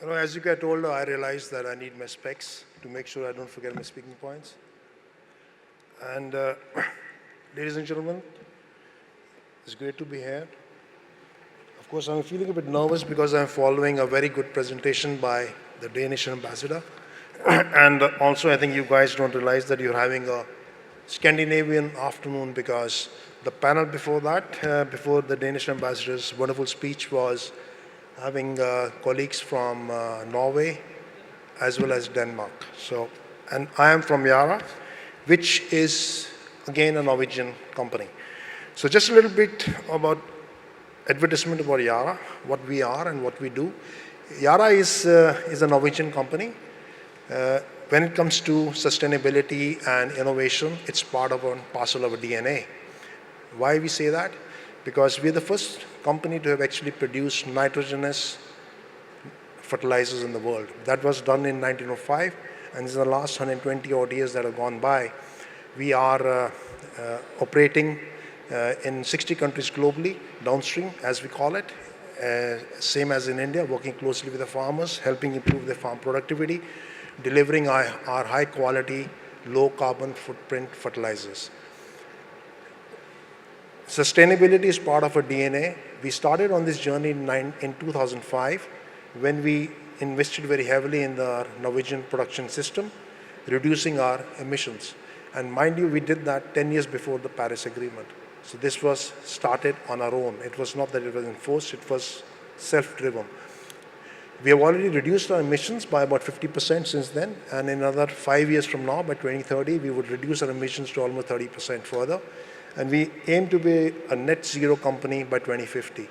As you get older, I realize that I need my specs to make sure I don't forget my speaking points. And ladies and gentlemen, it's great to be here. Of course, I'm feeling a bit nervous because I'm following a very good presentation by the Danish ambassador. And also, I think you guys don't realize that you're having a Scandinavian afternoon because the panel before that, before the Danish ambassador's wonderful speech, was having colleagues from Norway as well as Denmark. So, and I am from Yara, which is again a Norwegian company. So just a little bit about advertisement about Yara, what we are and what we do. Yara is a Norwegian company. When it comes to sustainability and innovation, it's part of a parcel of a DNA. Why we say that? Because we're the first company to have actually produced nitrogenous fertilizers in the world. That was done in 1905, and in the last 120 odd years that have gone by, we are operating in 60 countries globally, downstream, as we call it, same as in India, working closely with the farmers, helping improve their farm productivity, delivering our high quality, low carbon footprint fertilizers. Sustainability is part of our DNA. We started on this journey in 2005 when we invested very heavily in the Norwegian production system, reducing our emissions. And mind you, we did that 10 years before the Paris Agreement. So this was started on our own. It was not that it was enforced, it was self-driven. We have already reduced our emissions by about 50% since then, and in another 5 years from now, by 2030, we would reduce our emissions to almost 30% further. And we aim to be a net zero company by 2050.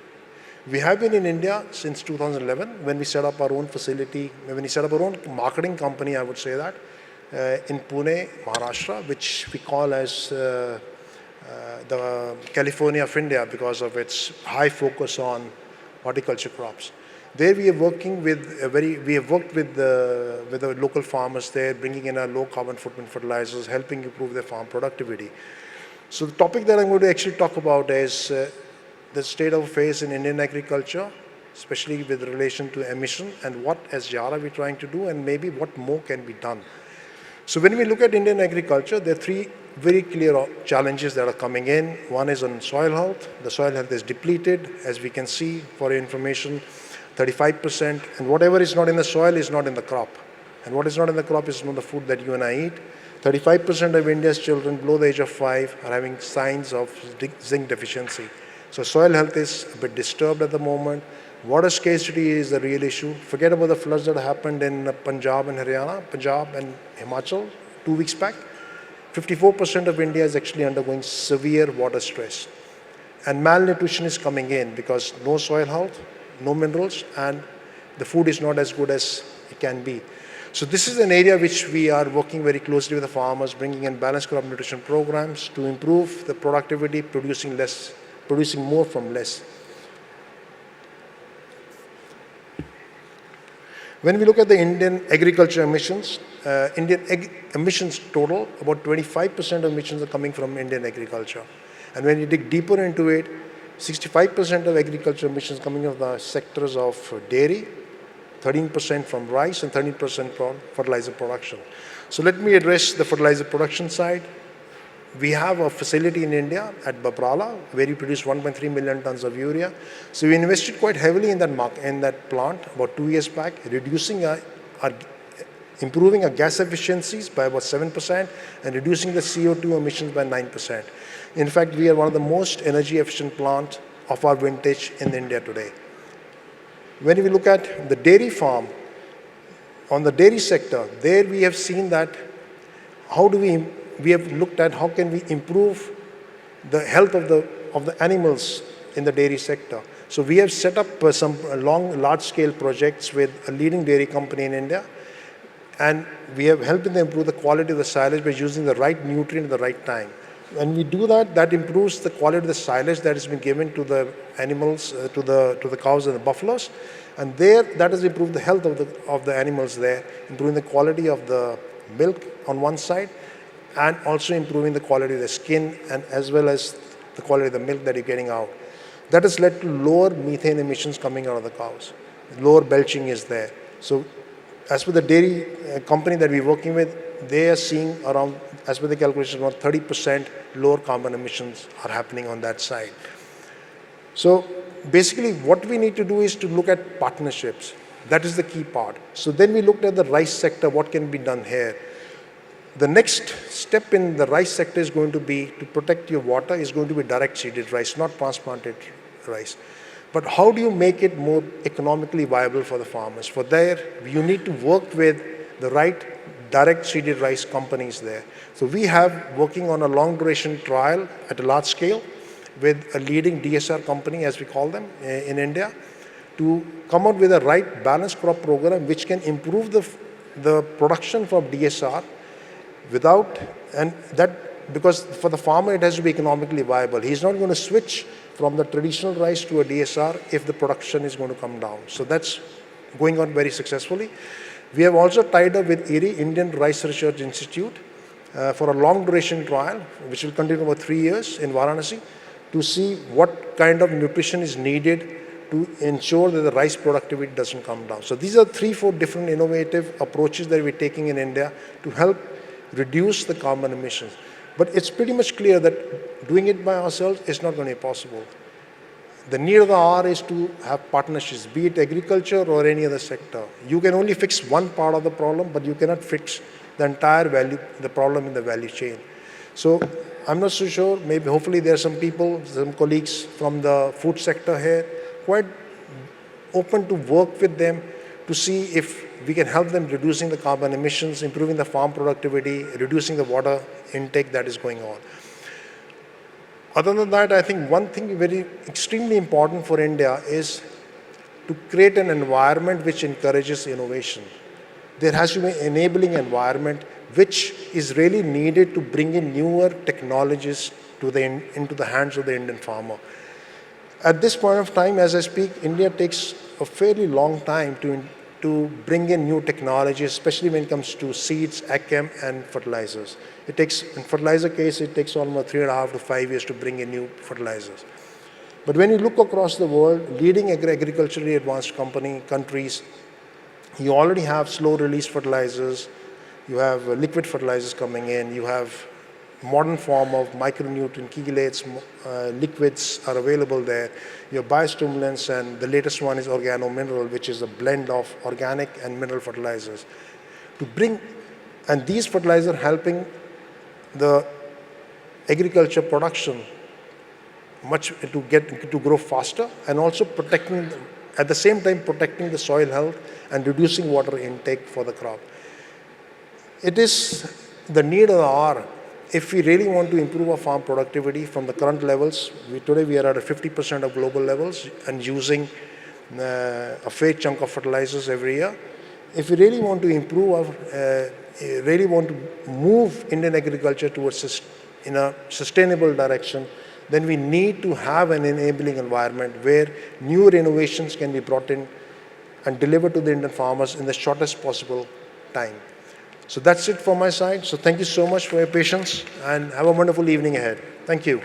We have been in India since 2011 when we set up our own facility, when we set up our own marketing company, I would say that, in Pune, Maharashtra, which we call as the California of India because of its high focus on horticulture crops. There we are working with we have worked with the local farmers there, bringing in our low carbon footprint fertilizers, helping improve their farm productivity. So the topic that I'm going to actually talk about is the state of affairs in Indian agriculture, especially with relation to emission and what as Yara we're trying to do and maybe what more can be done. So when we look at Indian agriculture, there are three very clear challenges that are coming in. One is on soil health. The soil health is depleted, as we can see for your information, 35%. And whatever is not in the soil is not in the crop. And what is not in the crop is not the food that you and I eat. 35% of India's children below the age of 5 are having signs of zinc deficiency. So soil health is a bit disturbed at the moment. Water scarcity is the real issue. Forget about the floods that happened in Punjab and Haryana, Punjab and Himachal 2 weeks back. 54% of India is actually undergoing severe water stress. And malnutrition is coming in because no soil health, no minerals, and the food is not as good as it can be. So this is an area which we are working very closely with the farmers, bringing in balanced crop nutrition programs to improve the productivity, producing more from less. When we look at the Indian agriculture emissions, emissions total, about 25% of emissions are coming from Indian agriculture. And when you dig deeper into it, 65% of agriculture emissions coming from the sectors of dairy, 13% from rice, and 13% from fertilizer production. So let me address the fertilizer production side. We have a facility in India at Babrala where we produce 1.3 million tons of urea. So we invested quite heavily in that plant about 2 years back, improving our gas efficiencies by about 7% and reducing the CO2 emissions by 9%. In fact, we are one of the most energy efficient plants of our vintage in India today. When we look at the dairy farm, on the dairy sector, there we have seen that we have looked at how can we improve the health of the animals in the dairy sector. So we have set up some large-scale projects with a leading dairy company in India, and we have helped them improve the quality of the silage by using the right nutrient at the right time. When we do that, that improves the quality of the silage that has been given to the animals, to the cows and the buffaloes, and that has improved the health of the animals there, improving the quality of the milk on one side, and also improving the quality of the skin and as well as the quality of the milk that you're getting out. That has led to lower methane emissions coming out of the cows. Lower belching is there. So as per the dairy company that we're working with, they are seeing around, as per the calculation, around 30% lower carbon emissions are happening on that side. So basically what we need to do is to look at partnerships. That is the key part. So then we looked at the rice sector, what can be done here. The next step in the rice sector is going to be to protect your water is going to be direct seeded rice, not transplanted rice. But how do you make it more economically viable for the farmers? For there, you need to work with the right direct seeded rice companies there. So we have working on a long duration trial at a large scale with a leading DSR company, as we call them, in India, to come out with a right balanced crop program which can improve the production from DSR without, and that, because for the farmer it has to be economically viable. He's not going to switch from the traditional rice to a DSR if the production is going to come down. So that's going on very successfully. We have also tied up with ERI, Indian Rice Research Institute, for a long duration trial, which will continue over 3 years in Varanasi, to see what kind of nutrition is needed to ensure that the rice productivity doesn't come down. So these are 3-4 different innovative approaches that we're taking in India to help reduce the carbon emissions. But it's pretty much clear that doing it by ourselves is not going to be possible. The need of the hour is to have partnerships, be it agriculture or any other sector. You can only fix one part of the problem, but you cannot fix the entire the problem in the value chain. So I'm not so sure, maybe hopefully there are some people, some colleagues from the food sector here, quite open to work with them to see if we can help them reducing the carbon emissions, improving the farm productivity, reducing the water intake that is going on. Other than that, I think one thing very extremely important for India is to create an environment which encourages innovation. There has to be an enabling environment which is really needed to bring in newer technologies into the hands of the Indian farmer. At this point of time, as I speak, India takes a fairly long time to bring in new technologies, especially when it comes to seeds, agchem, and fertilizers. It takes, in fertilizer case, it takes almost 3.5 to 5 years to bring in new fertilizers. But when you look across the world, leading agriculturally advanced countries, you already have slow-release fertilizers, you have liquid fertilizers coming in, you have modern form of micronutrient chelates, liquids are available there. Your biostimulants, and the latest one is organo-mineral, which is a blend of organic and mineral fertilizers. To bring, and these fertilizers helping the agriculture production to grow faster, and also protecting, at the same time protecting the soil health and reducing water intake for the crop. It is the need of the hour. If we really want to improve our farm productivity from the current levels, today we are at a 50% of global levels and using a fair chunk of fertilizers every year. If we really want to improve really want to move Indian agriculture towards in a sustainable direction, then we need to have an enabling environment where newer innovations can be brought in and delivered to the Indian farmers in the shortest possible time. So that's it from my side. So thank you so much for your patience and have a wonderful evening ahead. Thank you.